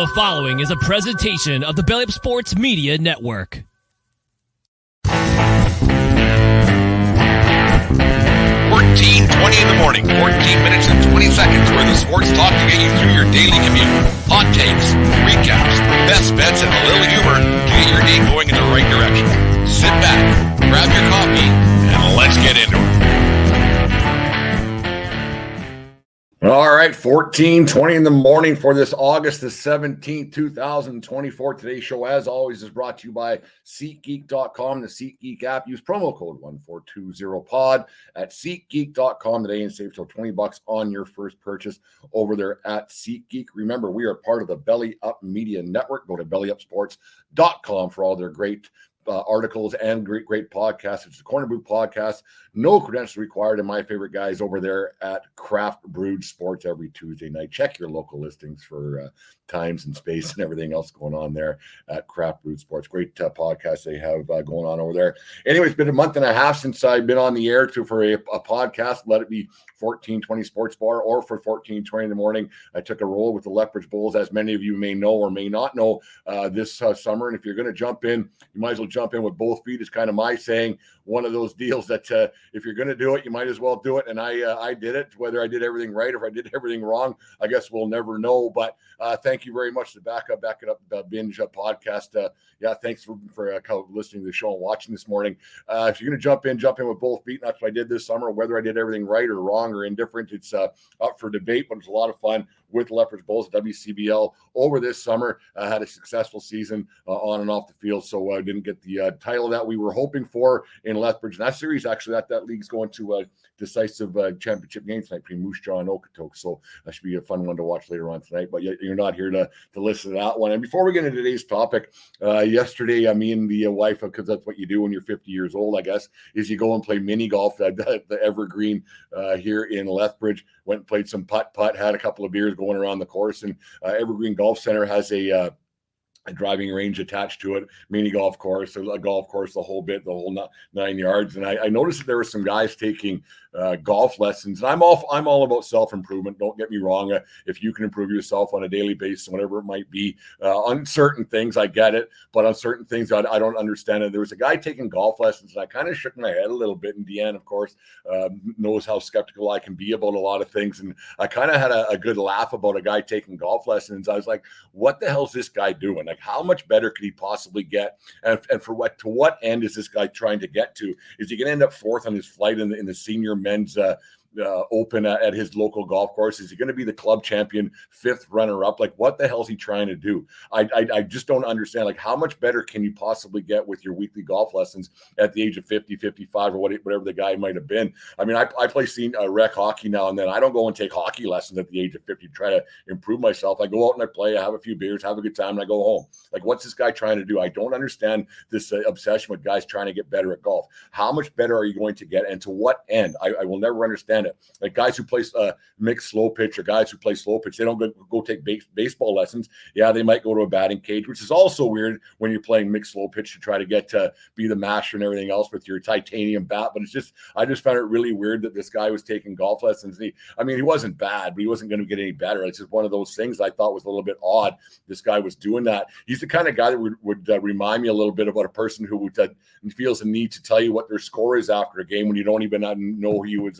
The following is a presentation of the Belly Up Sports Media Network. 14:20 in the morning, 14 minutes and 20 seconds worth of sports talk to get you through your daily commute. Hot takes, recaps, best bets, and a little humor to get your day going in the right direction. Sit back, grab your coffee, and let's get into it. All right, 14:20 in the morning for this August the 17th, 2024. Today's show, as always, is brought to you by SeatGeek.com, the SeatGeek app. Use promo code 1420POD at SeatGeek.com today and save till $20 on your first purchase over there at SeatGeek. Remember, we are part of the Belly Up Media Network. Go to BellyUpSports.com for all their great articles and great podcasts. It's the Corner Boot Podcast. No credentials required. And my favorite guys over there at Craft Brewed Sports every Tuesday night. Check your local listings for times and space and everything else going on there at Craft Brewed Sports. Great podcast they have going on over there. Anyway, it's been a month and a half since I've been on the air for a podcast. Let it be 1420 Sports Bar or for 1420 in the morning. I took a role with the Lethbridge Bulls, as many of you may know or may not know, this summer. And if you're going to jump in, you might as well jump in with both feet. Is kind of my saying. One of those deals that if you're going to do it, you might as well do it. And I did it. Whether I did everything right or if I did everything wrong, I guess we'll never know. But thank you very much to back it up binge podcast. Thanks for listening to the show and watching this morning. If you're going to jump in with both feet. That's what I did this summer. Whether I did everything right or wrong or indifferent, it's up for debate. But it's a lot of fun with Lethbridge Bulls, WCBL over this summer. Had a successful season on and off the field, so I didn't get the title that we were hoping for in Lethbridge. And that series, actually, that league's going to a decisive championship game tonight between Moose Jaw and Okotoks, so that should be a fun one to watch later on tonight. But you're not here to listen to that one. And before we get into today's topic, yesterday, me and the wife, because that's what you do when you're 50 years old, I guess, is you go and play mini golf at the Evergreen here in Lethbridge. Went and played some putt, had a couple of beers going around the course, and Evergreen Golf Center has a driving range attached to it, mini golf course, a golf course, the whole 9 yards. And I noticed that there were some guys taking golf lessons. And I'm all about self-improvement. Don't get me wrong. If you can improve yourself on a daily basis, whatever it might be, on certain things, I get it. But on certain things, I don't understand it. There was a guy taking golf lessons, and I kind of shook my head a little bit. And Deanne, of course, knows how skeptical I can be about a lot of things. And I kind of had a good laugh about a guy taking golf lessons. I was like, what the hell's this guy doing? Like, how much better could he possibly get? And for what, to what end is this guy trying to get to? Is he going to end up fourth on his flight in the senior men's open at his local golf course? Is he going to be the club champion, fifth runner-up? Like, what the hell is he trying to do? I just don't understand. Like, how much better can you possibly get with your weekly golf lessons at the age of 50, 55, or whatever the guy might have been? I mean, I play rec hockey now and then. I don't go and take hockey lessons at the age of 50 to try to improve myself. I go out and I play, I have a few beers, have a good time, and I go home. Like, what's this guy trying to do? I don't understand this obsession with guys trying to get better at golf. How much better are you going to get, and to what end? I will never understand it. Like, guys who play mixed slow pitch, or guys who play slow pitch, they don't go take baseball lessons. Yeah, they might go to a batting cage, which is also weird when you're playing mixed slow pitch to try to get to be the master and everything else with your titanium bat. But I just found it really weird that this guy was taking golf lessons. He wasn't bad, but he wasn't going to get any better. It's just one of those things I thought was a little bit odd. This guy was doing that. He's the kind of guy that would remind me a little bit about a person who feels the need to tell you what their score is after a game when you don't even know he was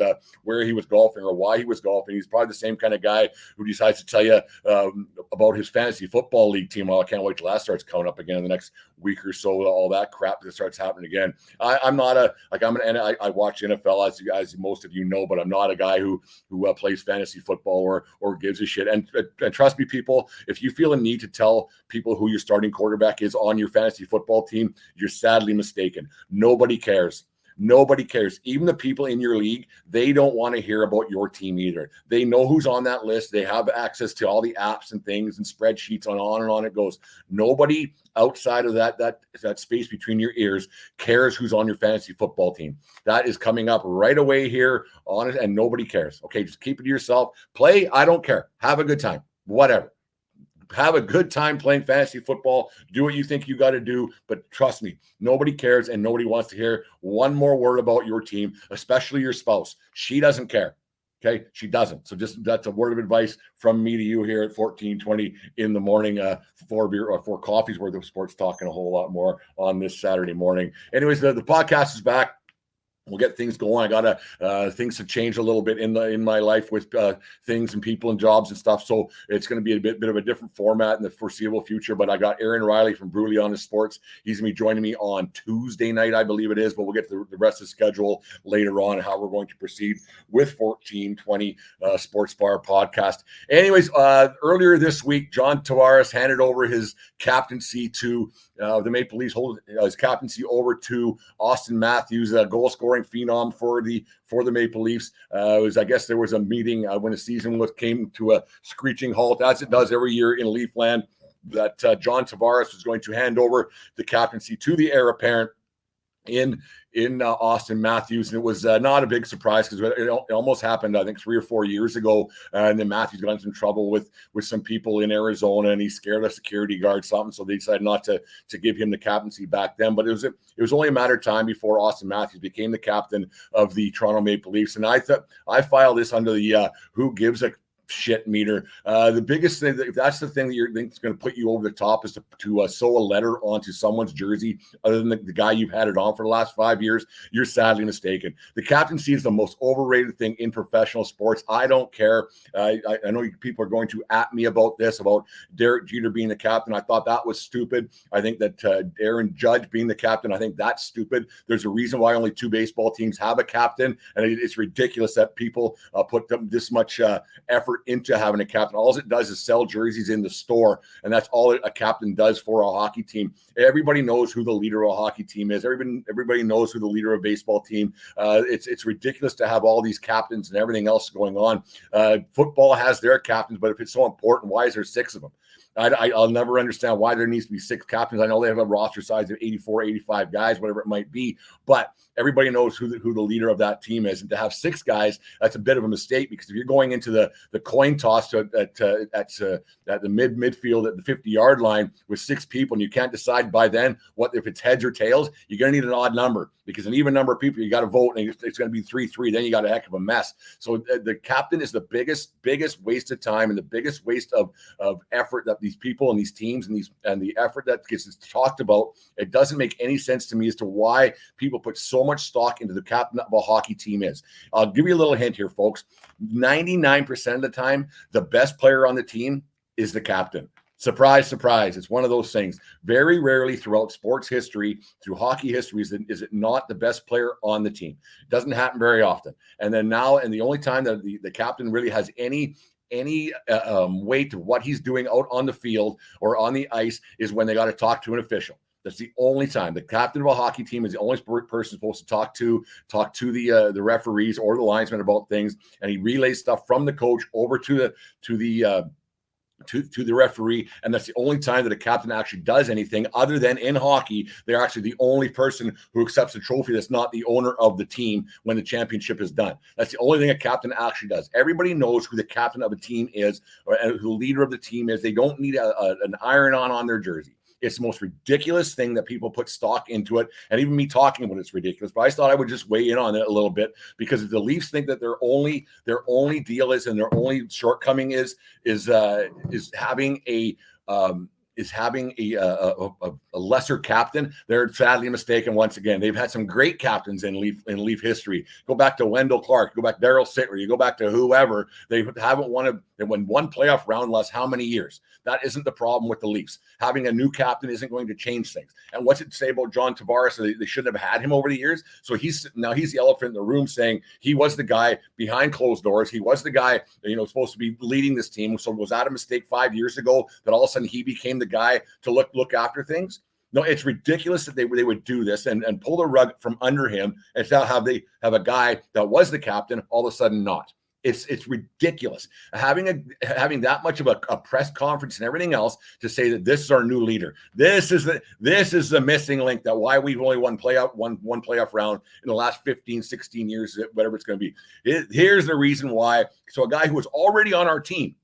where he was golfing or why he was golfing. He's probably the same kind of guy who decides to tell you about his fantasy football league team. Well, I can't wait till that starts coming up again in the next week or so. All that crap that starts happening again. I watch NFL as most of you know, but I'm not a guy who plays fantasy football or gives a shit. And trust me, people, if you feel a need to tell people who your starting quarterback is on your fantasy football team, you're sadly mistaken. Nobody cares. Nobody cares. Even the people in your league, they don't want to hear about your team either. They know who's on that list. They have access to all the apps and things and spreadsheets on and on it goes. Nobody outside of that space between your ears cares who's on your fantasy football team. That is coming up right away here on it, and nobody cares. Okay, just keep it to yourself. Play, I don't care. Have a good time. Whatever. Have a good time playing fantasy football. Do what you think you got to do. But trust me, nobody cares and nobody wants to hear one more word about your team, especially your spouse. She doesn't care. Okay, she doesn't. So just that's a word of advice from me to you here at 14:20 in the morning. Four beer or four coffees worth of sports talking a whole lot more on this Saturday morning. Anyways, the podcast is back. We'll get things going. I gotta things have changed a little bit in my life with things and people and jobs and stuff. So it's going to be a bit of a different format in the foreseeable future. But I got Aaron Riley from Bruley on the Sports. He's going to be joining me on Tuesday night, I believe it is. But we'll get to the rest of the schedule later on and how we're going to proceed with 1420 Sports Bar podcast. Anyways, earlier this week, John Tavares handed over his captaincy to the Maple Leafs, his captaincy over to Auston Matthews, a goal scoring phenom for the Maple Leafs. I guess there was a meeting when the season came to a screeching halt, as it does every year in Leafland, that John Tavares was going to hand over the captaincy to the heir apparent in Auston Matthews. And it was not a big surprise because it almost happened, I think, 3 or 4 years ago. And then Matthews got into some trouble with some people in Arizona, and he scared a security guard something. So they decided not to give him the captaincy back then. But it was only a matter of time before Auston Matthews became the captain of the Toronto Maple Leafs. And I filed this under the who gives a shit meter. The biggest thing, if that's the thing that you think is going to put you over the top, is to sew a letter onto someone's jersey other than the guy you've had it on for the last 5 years. You're sadly mistaken. The captaincy is the most overrated thing in professional sports. I don't care. I know people are going to at me about this, about Derek Jeter being the captain. I thought that was stupid. I think that Aaron Judge being the captain, I think that's stupid. There's a reason why only 2 baseball teams have a captain, and it's ridiculous that people put this much effort into having a captain. All it does is sell jerseys in the store, and that's all a captain does for a hockey team. Everybody knows who the leader of a hockey team is. Everybody knows who the leader of a baseball team. It's ridiculous to have all these captains and everything else going on. Football has their captains, but if it's so important, why is there 6 of them? I'll never understand why there needs to be 6 captains. I know they have a roster size of 84, 85 guys, whatever it might be, but everybody knows who the leader of that team is. And to have 6 guys, that's a bit of a mistake, because if you're going into the coin toss at the midfield at the 50-yard line with 6 people, and you can't decide by then what if it's heads or tails, you're going to need an odd number, because an even number of people, you got to vote, and it's going to be 3-3. Then you got a heck of a mess. So the captain is the biggest waste of time and the biggest waste of effort that these people and these teams and the effort that gets talked about. It doesn't make any sense to me as to why people put so much stock into the captain of a hockey team is. I'll give you a little hint here, folks. 99% of the time, the best player on the team is the captain. Surprise, surprise. It's one of those things. Very rarely throughout sports history, through hockey history, is it not the best player on the team. It doesn't happen very often. And then now, and the only time that the captain really has any weight to what he's doing out on the field or on the ice is when they got to talk to an official. That's the only time. The captain of a hockey team is the only person supposed to talk to the referees or the linesmen about things, and he relays stuff from the coach over to the referee, and that's the only time that a captain actually does anything. Other than in hockey, they're actually the only person who accepts the trophy that's not the owner of the team when the championship is done. That's the only thing a captain actually does. Everybody knows who the captain of a team is, and who the leader of the team is. They don't need an iron-on their jersey. It's the most ridiculous thing that people put stock into it. And even me talking about it's ridiculous. But I thought I would just weigh in on it a little bit, because if the Leafs think that their only deal is, and their only shortcoming is having a lesser captain, they're sadly mistaken once again. They've had some great captains in Leaf history. Go back to Wendell Clark, go back to Darryl Sittler, you go back to whoever. They won one playoff round in last how many years? That isn't the problem with the Leafs. Having a new captain isn't going to change things. And what's it say about John Tavares? They shouldn't have had him over the years. So he's the elephant in the room, saying he was the guy behind closed doors. He was the guy, supposed to be leading this team. So was that a mistake 5 years ago that all of a sudden he became the guy to look after things? No, it's ridiculous that they would do this and pull the rug from under him, and now they have a guy that was the captain all of a sudden not. It's ridiculous having that much of a press conference and everything else to say that this is our new leader. This is the missing link, that why we've only won one playoff round in the last 15, 16 years, whatever it's going to be. Here's the reason why. So a guy who was already on our team,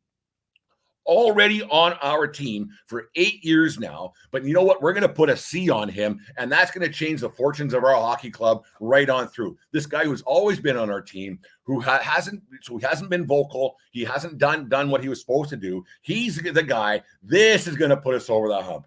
already on our team for 8 years now. But you know what? We're going to put a C on him, and that's going to change the fortunes of our hockey club right on through. This guy who's always been on our team, who hasn't been vocal, he hasn't done what he was supposed to do. He's the guy. This is going to put us over the hump.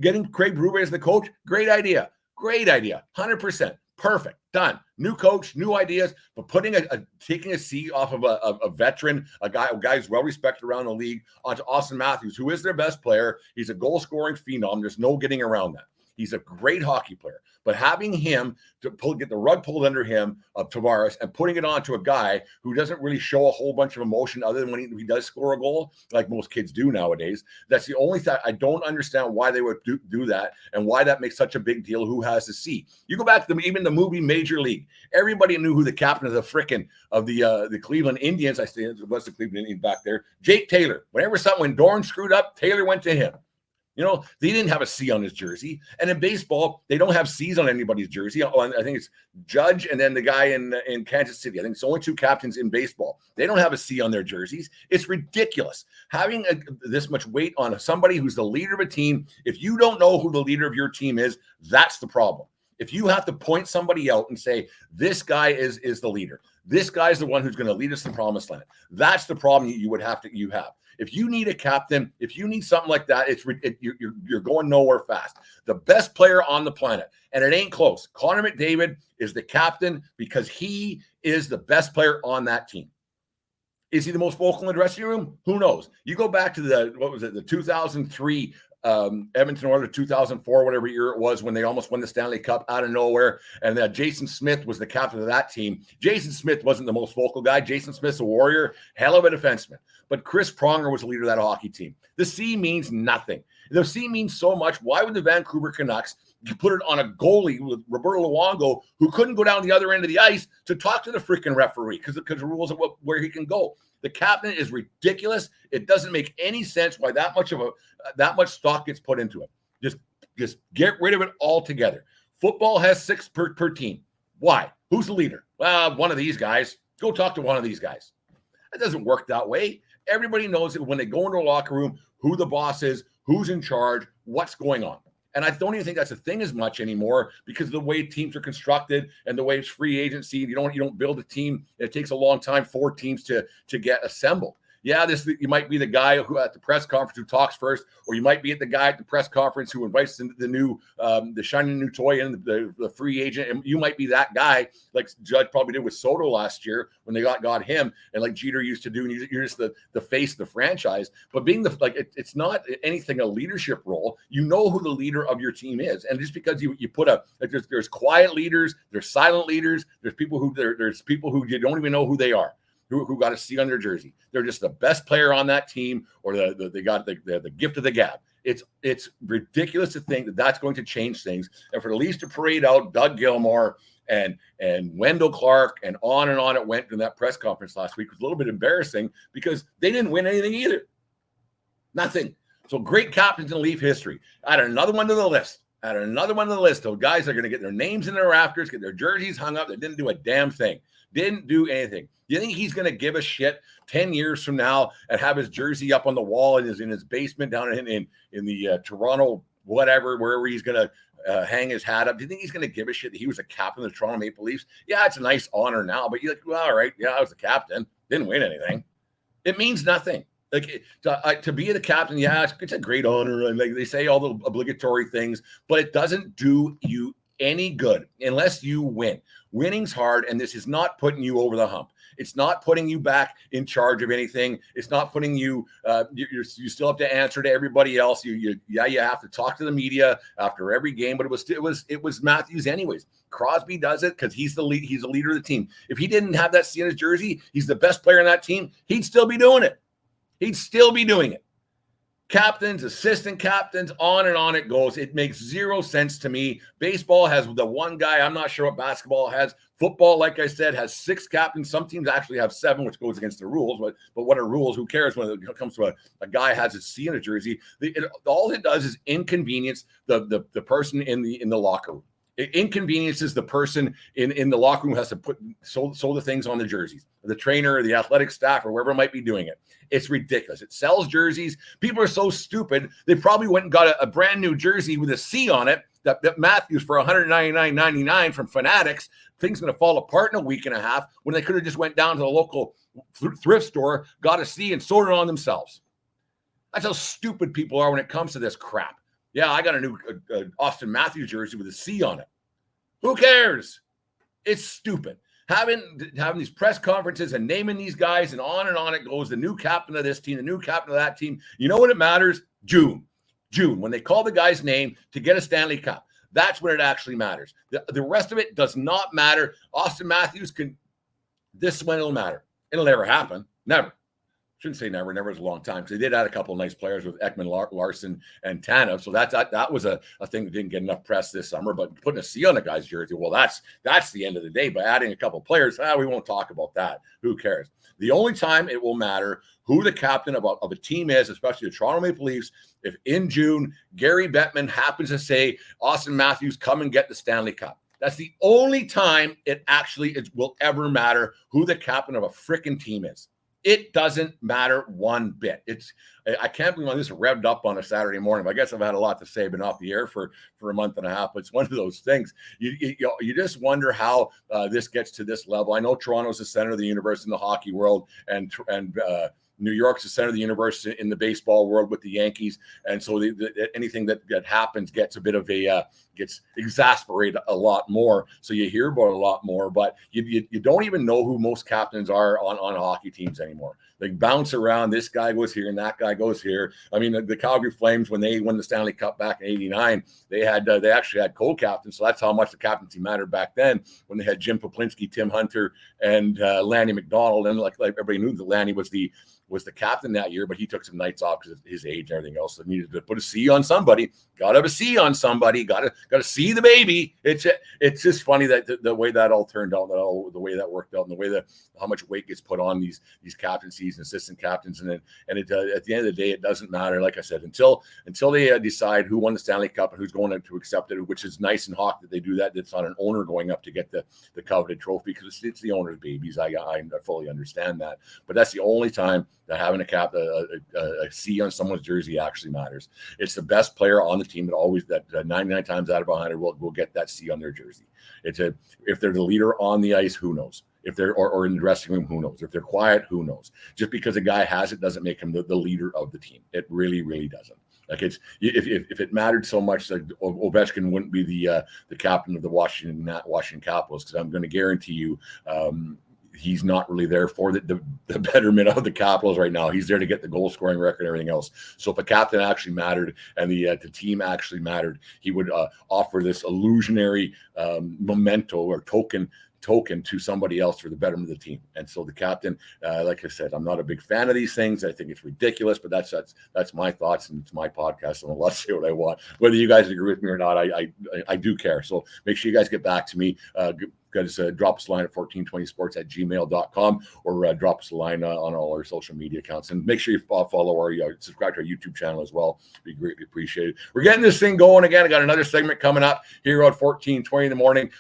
Getting Craig Berube as the coach, great idea. 100%. Perfect. Done. New coach, new ideas, but taking a C off of a veteran, a guy who's well respected around the league, onto Auston Matthews, who is their best player. He's a goal scoring phenom. There's no getting around that. He's a great hockey player, but having him get the rug pulled under him of Tavares and putting it onto a guy who doesn't really show a whole bunch of emotion other than when he does score a goal, like most kids do nowadays. That's the only thing. I don't understand why they would do that and why that makes such a big deal. Who has the C? You go back to even the movie Major League. Everybody knew who the captain of the Cleveland Indians, I say it was the Cleveland Indians back there, Jake Taylor. When Dorn screwed up, Taylor went to him. You know, they didn't have a C on his jersey. And in baseball, they don't have C's on anybody's jersey. I think it's Judge and then the guy in Kansas City. I think it's only two captains in baseball. They don't have a C on their jerseys. It's ridiculous. Having this much weight on somebody who's the leader of a team, if you don't know who the leader of your team is, that's the problem. If you have to point somebody out and say, this guy is the leader, this guy's the one who's going to lead us to the promised land, that's the problem you have. If you need a captain, if you need something like that, you're going nowhere fast. The best player on the planet, and it ain't close, Connor McDavid is the captain because he is the best player on that team. Is he the most vocal in the dressing room? Who knows? You go back to the 2003 Edmonton Oilers, 2004, whatever year it was, when they almost won the Stanley Cup out of nowhere, and Jason Smith was the captain of that team. Jason Smith wasn't the most vocal guy. Jason Smith's a warrior, hell of a defenseman. But Chris Pronger was the leader of that hockey team. The C means nothing. The C means so much. Why would the Vancouver Canucks put it on a goalie with Roberto Luongo, who couldn't go down the other end of the ice to talk to the freaking referee because the rules of where he can go? The captain is ridiculous. It doesn't make any sense why that much stock gets put into it. Just get rid of it altogether. Football has 6 per team. Why? Who's the leader? Well, one of these guys. Go talk to one of these guys. It doesn't work that way. Everybody knows that when they go into a locker room, who the boss is, who's in charge, what's going on. And I don't even think that's a thing as much anymore because of the way teams are constructed and the way it's free agency. You don't build a team. It takes a long time for teams to get assembled. Yeah, you might be the guy who at the press conference who talks first, or you might be the guy at the press conference who invites the shiny new toy and the free agent, and you might be that guy like Judge probably did with Soto last year when they got him, and like Jeter used to do, and you're just the face of the franchise. But being it's not anything a leadership role. You know who the leader of your team is, and just because you put there's quiet leaders, there's silent leaders, there's people who you don't even know who they are. Who got a C on their jersey. They're just the best player on that team, or they got the gift of the gab. It's ridiculous to think that that's going to change things. And for the Leafs to parade out Doug Gilmour and Wendell Clark and on it went in that press conference last week was a little bit embarrassing because they didn't win anything either. Nothing. So great captains in Leaf history. Add another one to the list. Of guys that are going to get their names in their rafters, get their jerseys hung up. They didn't do a damn thing. Didn't do anything. Do you think he's going to give a shit 10 years from now and have his jersey up on the wall in his basement down in the Toronto, wherever he's going to hang his hat up? Do you think he's going to give a shit that he was a captain of the Toronto Maple Leafs? Yeah, it's a nice honor now, but you're like, well, all right, yeah, I was the captain. Didn't win anything. It means nothing. To be the captain, yeah, it's a great honor, and they say all the obligatory things, but it doesn't do you any good unless you win. Winning's hard, and this is not putting you over the hump. It's not putting you back in charge of anything. It's not putting you. You still have to answer to everybody else. You have to talk to the media after every game. But it was Matthews anyways. Crosby does it because he's the lead. He's the leader of the team. If he didn't have that C on his jersey, he's the best player on that team. He'd still be doing it. Captains, assistant captains, on and on it goes. It makes zero sense to me. Baseball has the one guy. I'm not sure what basketball has. Football, like I said, has 6 captains. Some teams actually have 7, which goes against the rules. But what are rules? Who cares when it comes to a guy has a C in a jersey? All it does is inconvenience the person in the locker room. It inconveniences the person in the locker room who has to sew the things on the jerseys, the trainer or the athletic staff or whoever might be doing it. It's ridiculous. It sells jerseys. People are so stupid. They probably went and got a brand new jersey with a C on it that Matthews for $199.99 from Fanatics. Things going to fall apart in a week and a half when they could have just went down to the local thrift store, got a C and sewed it on themselves. That's how stupid people are when it comes to this crap. Yeah, I got a new Auston Matthews jersey with a C on it. Who cares? It's stupid. Having these press conferences and naming these guys and on it goes. The new captain of this team, the new captain of that team. You know what it matters? June, when they call the guy's name to get a Stanley Cup. That's when it actually matters. The rest of it does not matter. Auston Matthews this is when it'll matter. It'll never happen. Never. Shouldn't say never. Never is a long time because they did add a couple of nice players with Ekman Larson and Tanev. So that was a thing that didn't get enough press this summer. But putting a C on a guy's jersey, well, that's the end of the day. By adding a couple of players, we won't talk about that. Who cares? The only time it will matter who the captain of a team is, especially the Toronto Maple Leafs, if in June Gary Bettman happens to say, Auston Matthews, come and get the Stanley Cup. That's the only time it will ever matter who the captain of a freaking team is. It doesn't matter one bit. I can't believe I'm this revved up on a Saturday morning. But I guess I've had a lot to say, been off the air for a month and a half. But it's one of those things. You just wonder how this gets to this level. I know Toronto's the center of the universe in the hockey world, and New York's the center of the universe in the baseball world with the Yankees, and so anything that happens gets a bit of gets exasperated a lot more. So you hear about it a lot more, but you don't even know who most captains are on hockey teams anymore. They bounce around. This guy goes here and that guy goes here. I mean, the Calgary Flames, when they won the Stanley Cup back in '89, they actually had co-captains. So that's how much the captaincy mattered back then, when they had Jim Poplinski, Tim Hunter, and Lanny McDonald. And like everybody knew that Lanny was the captain that year, but he took some nights off because of his age and everything else. So needed to put a C on somebody. Got to have a C on somebody. Got to see the baby. It's just funny that the way that all turned out, the way that worked out, and the way that how much weight gets put on these captaincies and assistant captains, and at the end of the day, it doesn't matter. Like I said, until they decide who won the Stanley Cup and who's going to accept it, which is nice and hockey that they do that. It's not an owner going up to get the coveted trophy because it's the owner's babies. I fully understand that, but that's the only time that having a C on someone's jersey actually matters. It's the best player on the team that 99 times out of 100 will get that C on their jersey. If they're the leader on the ice, who knows? If they're or in the dressing room, who knows? If they're quiet, who knows? Just because a guy has it doesn't make him the leader of the team. It really, really doesn't. Like if it mattered so much, that Ovechkin wouldn't be the captain of the Washington Capitals, because I'm going to guarantee you. He's not really there for the betterment of the Capitals right now. He's there to get the goal scoring record and everything else. So if a captain actually mattered and the team actually mattered, he would offer this illusionary memento or token to somebody else for the betterment of the team. And so the captain, like I said, I'm not a big fan of these things. I think it's ridiculous, but that's my thoughts, and it's my podcast, and I'll let say what I want. Whether you guys agree with me or not, I do care. So make sure you guys get back to me. Guys, drop us a line at 1420sports@gmail.com, or drop us a line on all our social media accounts. And make sure you follow subscribe to our YouTube channel as well. Be greatly appreciated. We're getting this thing going again. I got another segment coming up here at 14:20 in the morning.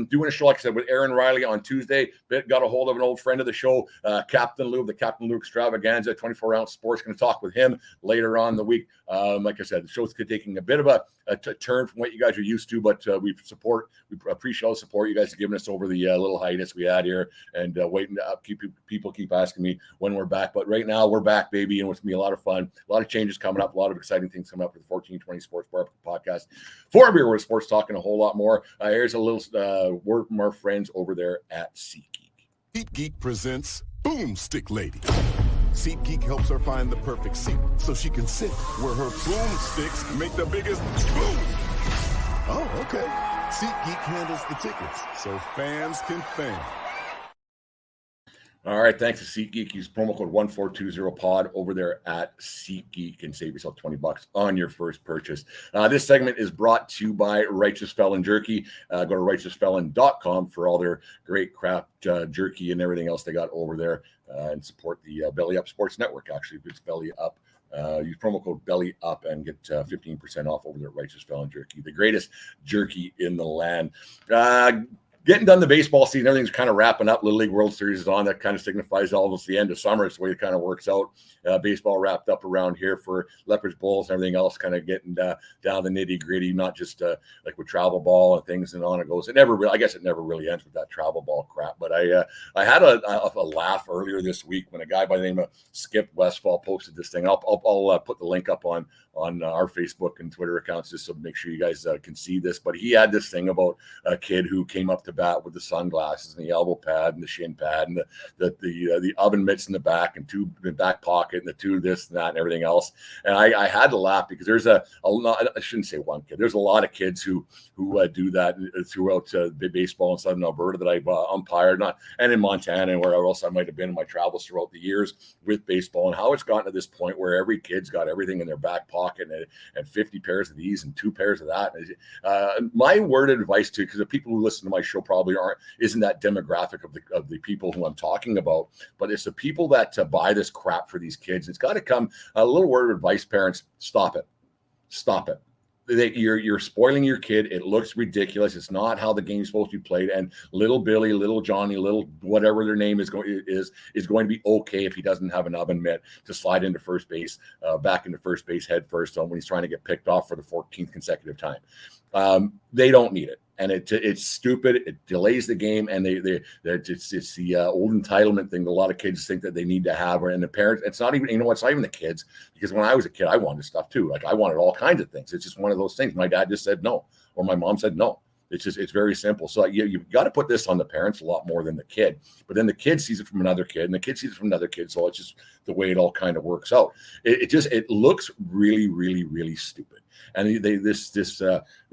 Doing a show, like I said, with Aaron Riley on Tuesday. Got a hold of an old friend of the show, Captain Lou, the Captain Lou Extravaganza, 24-ounce sports. Going to talk with him later on in the week. Like I said, the show's taking a bit of a turn from what you guys are used to, but we appreciate all the support you guys have given us over the little hiatus we had here, and waiting to people keep asking me when we're back. But right now we're back, baby, and it's gonna be a lot of fun, a lot of changes coming up, a lot of exciting things coming up for the 1420 Sports Bar Podcast. For Beer with Sports, talking a whole lot more. Here's a little word from our friends over there at SeatGeek. SeatGeek presents Boomstick Lady. SeatGeek helps her find the perfect seat so she can sit where her boomsticks make the biggest boom. Oh, okay. SeatGeek handles the tickets so fans can fan. All right, thanks to SeatGeek. Use promo code 1420pod over there at SeatGeek and save yourself $20 on your first purchase. This segment is brought to you by Righteous Felon Jerky. Go to righteousfelon.com for all their great craft jerky and everything else they got over there, and support the Belly Up Sports Network. Actually, if it's Belly Up, use promo code Belly Up and get 15% off over there at Righteous Felon Jerky, the greatest jerky in the land. Getting done the baseball season, everything's kind of wrapping up. Little League World Series is on. That kind of signifies almost the end of summer. It's the way it kind of works out. Baseball wrapped up around here for Leopards, Bulls, and everything else, kind of getting down the nitty gritty, not just like with travel ball and things and on it goes. I guess it never really ends with that travel ball crap. But I had a laugh earlier this week when a guy by the name of Skip Westfall posted this thing. I'll put the link up on our Facebook and Twitter accounts just so make sure you guys can see this. But he had this thing about a kid who came up to bat with the sunglasses and the elbow pad and the shin pad and the oven mitts in the back and two in the back pocket and the two this and that and everything else. And I had to laugh because there's I shouldn't say one kid. There's a lot of kids who do that throughout baseball in Southern Alberta that I've umpired, and in Montana and where else I might have been in my travels throughout the years with baseball, and how it's gotten to this point where every kid's got everything in their back pocket and 50 pairs of these and 2 pairs of that. My word of advice to, because the people who listen to my show probably isn't that demographic of the people who I'm talking about, but it's the people that buy this crap for these kids. It's got to come. A little word of advice, parents: stop it. You're spoiling your kid. It looks ridiculous. It's not how the game's supposed to be played. And little Billy, little Johnny, little whatever their name is going to be okay if he doesn't have an oven mitt to slide into first base, back into first base head first when he's trying to get picked off for the 14th consecutive time. They don't need it. And it's stupid. It delays the game, and it's the old entitlement thing that a lot of kids think that they need to have. And the parents, it's not even the kids, because when I was a kid, I wanted stuff too. Like I wanted all kinds of things. It's just one of those things. My dad just said no, or my mom said no. It's very simple. So you've got to put this on the parents a lot more than the kid. But then the kid sees it from another kid, and the kid sees it from another kid. So it's just the way it all kind of works out. It looks really, really, really stupid. And this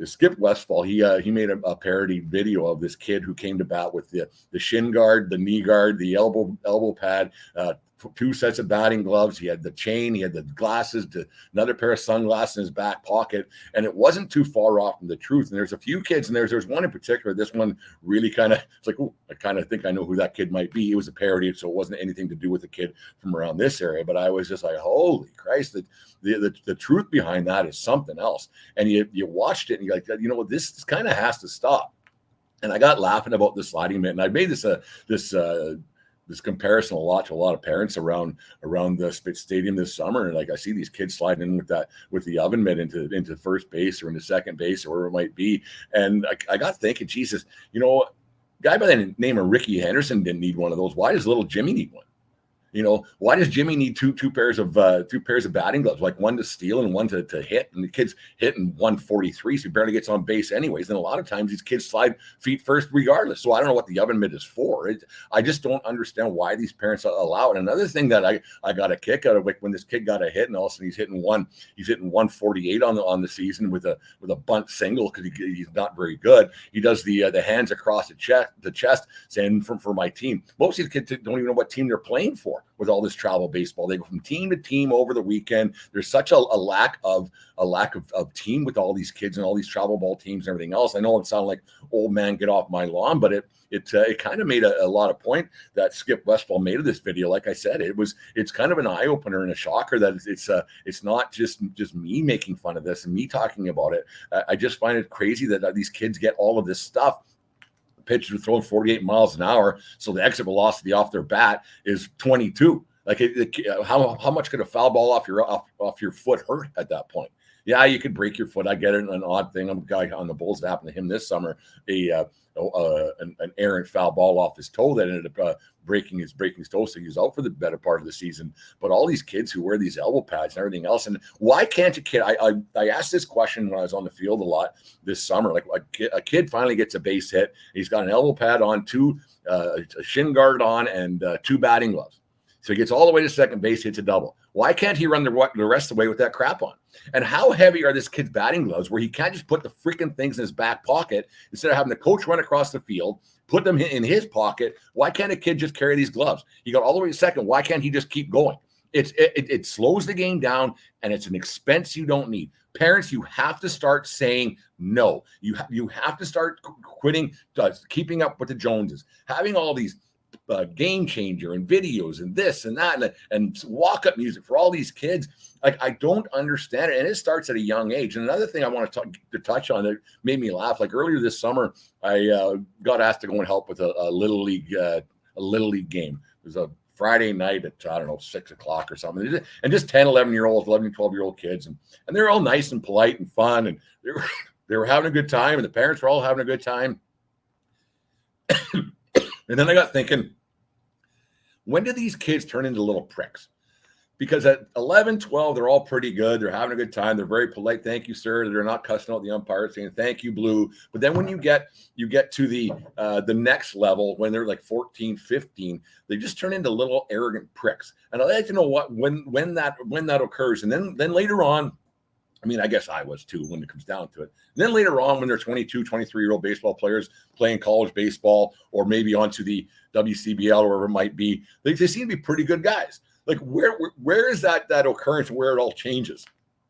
Skip Westfall, he made a parody video of this kid who came to bat with the shin guard, the knee guard, the elbow pad, 2 sets of batting gloves. He had the chain, he had the glasses, another pair of sunglasses in his back pocket, and it wasn't too far off from the truth. And there's a few kids, and there's one in particular. This one really kind of, it's like, oh, I kind of think I know who that kid might be. It was a parody, so it wasn't anything to do with the kid from around this area. But I was just like, holy Christ, the truth behind that is something else. And you watched it, and you're like, this kind of has to stop. And I got laughing about the sliding mitt, and I made this comparison a lot to a lot of parents around the Spitz Stadium this summer. And like, I see these kids sliding in with the oven mitt into first base or into second base or wherever it might be. And I got thinking, Jesus, guy by the name of Ricky Henderson didn't need one of those. Why does little Jimmy need one? Why does Jimmy need two pairs of batting gloves, like one to steal and one to hit? And the kid's hitting 143, so he barely gets on base anyways. And a lot of times these kids slide feet first regardless. So I don't know what the oven mitt is for. I just don't understand why these parents allow it. Another thing that I got a kick out of, like when this kid got a hit, and all of a sudden he's hitting 148 on the season with a bunt single because he's not very good. He does the hands across the chest, saying for my team. Most of these kids don't even know what team they're playing for. With all this travel baseball, they go from team to team over the weekend. There's such a lack of team with all these kids and all these travel ball teams and everything else. I know it sounds like old man get off my lawn, but it kind of made a lot of point that Skip Westfall made of this video. Like I said, it's kind of an eye opener and a shocker that it's not just me making fun of this and me talking about it. I just find it crazy that these kids get all of this stuff. Pitchers are throwing 48 miles an hour, so the exit velocity off their bat is 22. Like, how much could a foul ball off your foot hurt at that point? Yeah, you could break your foot. I get it. An odd thing. I'm a guy on the Bulls that happened to him this summer. An errant foul ball off his toe that ended up breaking his toe, so he was out for the better part of the season. But all these kids who wear these elbow pads and everything else, and why can't a kid? I asked this question when I was on the field a lot this summer. Like, a kid finally gets a base hit. He's got an elbow pad on, a shin guard on, and 2 batting gloves. So he gets all the way to second base, hits a double. Why can't he run the rest of the way with that crap on? And how heavy are this kid's batting gloves where he can't just put the freaking things in his back pocket instead of having the coach run across the field, put them in his pocket. Why can't a kid just carry these gloves? He got all the way to second. Why can't he just keep going? It slows the game down, and it's an expense you don't need. Parents, you have to start saying no. You have to start quitting keeping up with the Joneses, having all these game changer and videos and this and that and walk-up music for all these kids. Like, I don't understand it, and it starts at a young age. And another thing I want to touch on that made me laugh, like earlier this summer, I got asked to go and help with a little league game. It was a Friday night at, 6 o'clock or something. And just 10, 11-year-olds, 11, 12-year-old kids. And they're all nice and polite and fun. And they were having a good time. And the parents were all having a good time. And then I got thinking, when do these kids turn into little pricks? Because at 11, 12, they're all pretty good. They're having a good time. They're very polite. Thank you, sir. They're not cussing out the umpire, saying thank you, Blue. But then when you get to the next level, when they're like 14, 15, they just turn into little arrogant pricks. And I'd like to know when that occurs. And then later on, I mean, I guess I was too when it comes down to it. And then later on, when they're 22, 23-year-old baseball players playing college baseball or maybe onto the WCBL or wherever it might be, they seem to be pretty good guys. Like, where is that occurrence where it all changes?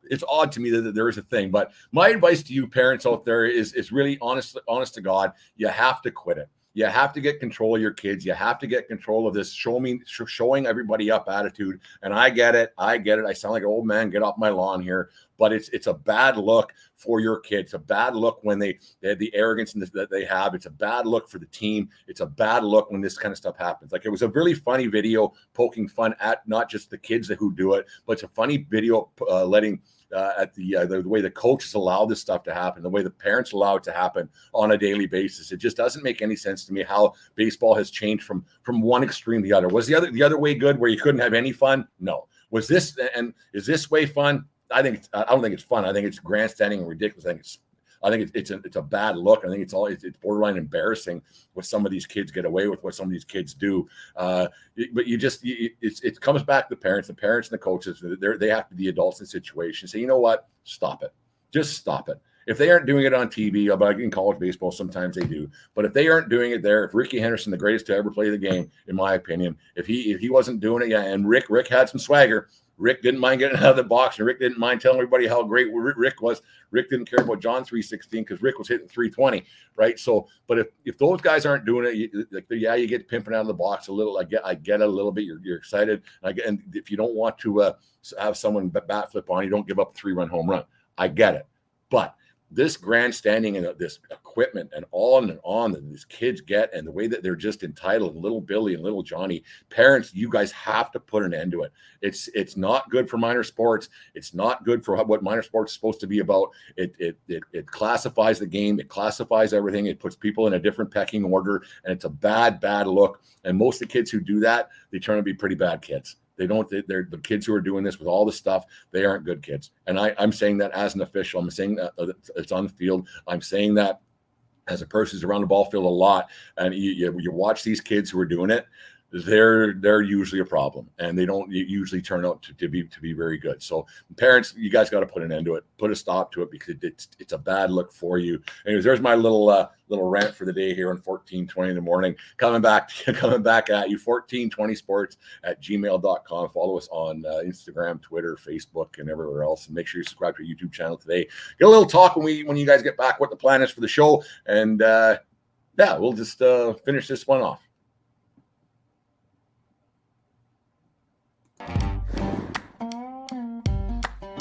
It's odd to me that there is a thing. But my advice to you parents out there is really honest to God, you have to quit it. You have to get control of your kids. You have to get control of this showing everybody up attitude. And I get it. I sound like an old man. Get off my lawn here. But it's a bad look for your kids. It's a bad look when they have the arrogance that they have. It's a bad look for the team. It's a bad look when this kind of stuff happens. Like, it was a really funny video poking fun at not just the kids who do it, but it's a funny video letting at the way the coaches allow this stuff to happen, the way the parents allow it to happen on a daily basis. It just doesn't make any sense to me how baseball has changed from one extreme to the other. Was the other way good, where you couldn't have any fun? No. Was this, and is this way fun? I don't think it's fun. I think it's grandstanding and ridiculous. I think it's a bad look. I think it's borderline embarrassing what some of these kids get away with, what some of these kids do. But it comes back to the parents and the coaches. They have to be adults in the situation. Say, you know what? Stop it. Just stop it. If they aren't doing it on TV, about in college baseball, sometimes they do. But if they aren't doing it there, if Ricky Henderson, the greatest to ever play the game, in my opinion, if he wasn't doing it, and Rick had some swagger. Rick didn't mind getting out of the box, and Rick didn't mind telling everybody how great Rick was. Rick didn't care about John 316 because Rick was hitting 320, right? So, but if those guys aren't doing it, you get pimping out of the box a little. I get it a little bit. You're excited, and if you don't want to have someone bat flip on, you don't give up a 3-run home run. I get it, but this grandstanding and this equipment and on that these kids get, and the way that they're just entitled, and little Billy and little Johnny, parents, you guys have to put an end to it. It's not good for minor sports. It's not good for what minor sports is supposed to be about. It classifies the game. It classifies everything. It puts people in a different pecking order, and it's a bad look. And most of the kids who do that, they turn out to be pretty bad kids. They're the kids who are doing this with all the stuff. They aren't good kids. And I'm saying that as an official. I'm saying that it's on the field. I'm saying that as a person who's around the ball field a lot. And you watch these kids who are doing it. They're usually a problem, and they don't usually turn out to be very good. So parents, you guys got to put an end to it, put a stop to it, because it's a bad look for you. Anyways, there's my little rant for the day here on 1420 in the morning. Coming back at you, 1420sports@gmail.com. Follow us on Instagram, Twitter, Facebook, and everywhere else. And make sure you subscribe to our YouTube channel today. Get a little talk when you guys get back, what the plan is for the show. And we'll just finish this one off.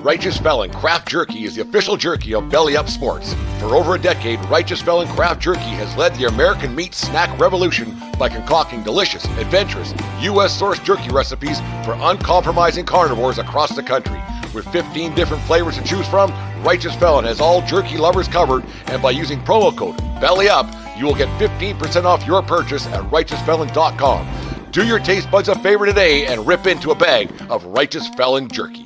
Righteous Felon Craft Jerky is the official jerky of Belly Up Sports. For over a decade, Righteous Felon Craft Jerky has led the American meat snack revolution by concocting delicious, adventurous, U.S.-sourced jerky recipes for uncompromising carnivores across the country. With 15 different flavors to choose from, Righteous Felon has all jerky lovers covered, and by using promo code BELLYUP, you will get 15% off your purchase at righteousfelon.com. Do your taste buds a favor today and rip into a bag of Righteous Felon jerky.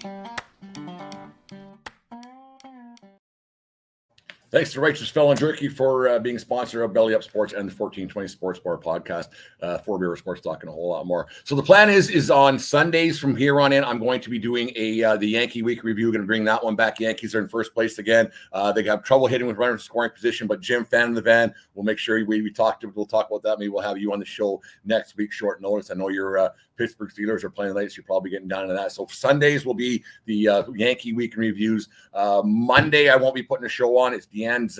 Thanks to Righteous Felon Jerky for being a sponsor of Belly Up Sports and the 1420 Sports Bar podcast. 4 Beer Sports Talk and a whole lot more. So the plan is on Sundays from here on in, I'm going to be doing the Yankee Week review. Going to bring that one back. Yankees are in first place again. They have trouble hitting with runners scoring position, but Jim, fan of the van, we'll make sure we'll talk about that. Maybe we'll have you on the show next week, short notice. I know your Pittsburgh Steelers are playing late, so you're probably getting down to that. So Sundays will be the Yankee Week reviews. Monday, I won't be putting a show on. It's Deanne's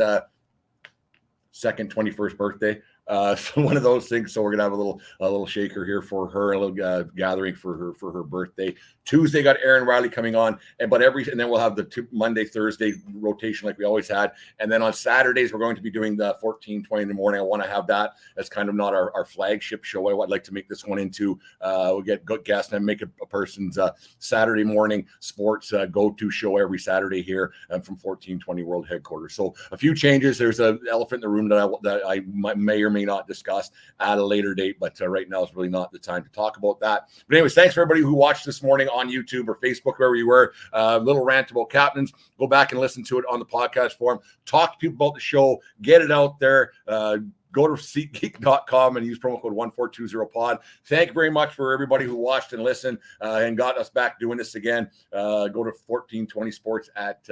second 21st birthday. So one of those things. So we're gonna have a little shaker here for her, a little gathering for her birthday. Tuesday got Aaron Riley coming on, and then we'll have the Monday, Thursday rotation like we always had. And then on Saturdays, we're going to be doing the 14:20 in the morning. I want to have that as kind of not our flagship show. I'd like to make this one into we'll get good guests and make a person's Saturday morning sports go-to show every Saturday here from 1420 World Headquarters. So a few changes. There's an elephant in the room that I may or may not discuss at a later date, but right now is really not the time to talk about that. But anyways, thanks for everybody who watched this morning on YouTube or Facebook, wherever you were. Little rant about captains. Go back and listen to it on the podcast form. Talk to people about the show. Get it out there. Go to SeatGeek.com and use promo code 1420pod. Thank you very much for everybody who watched and listened and got us back doing this again. Go to 1420sports at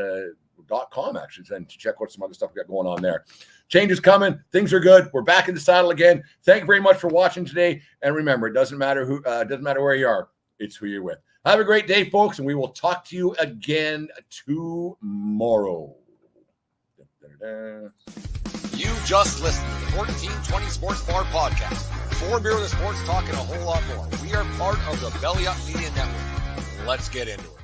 .com actually and check what some other stuff we got going on there. Change is coming. Things are good. We're back in the saddle again. Thank you very much for watching today. And remember, it doesn't matter where you are. It's who you're with. Have a great day, folks, and we will talk to you again tomorrow. You just listened to the 1420 Sports Bar podcast. 4 Beer with Sports Talk and a whole lot more. We are part of the Belly Up Media Network. Let's get into it.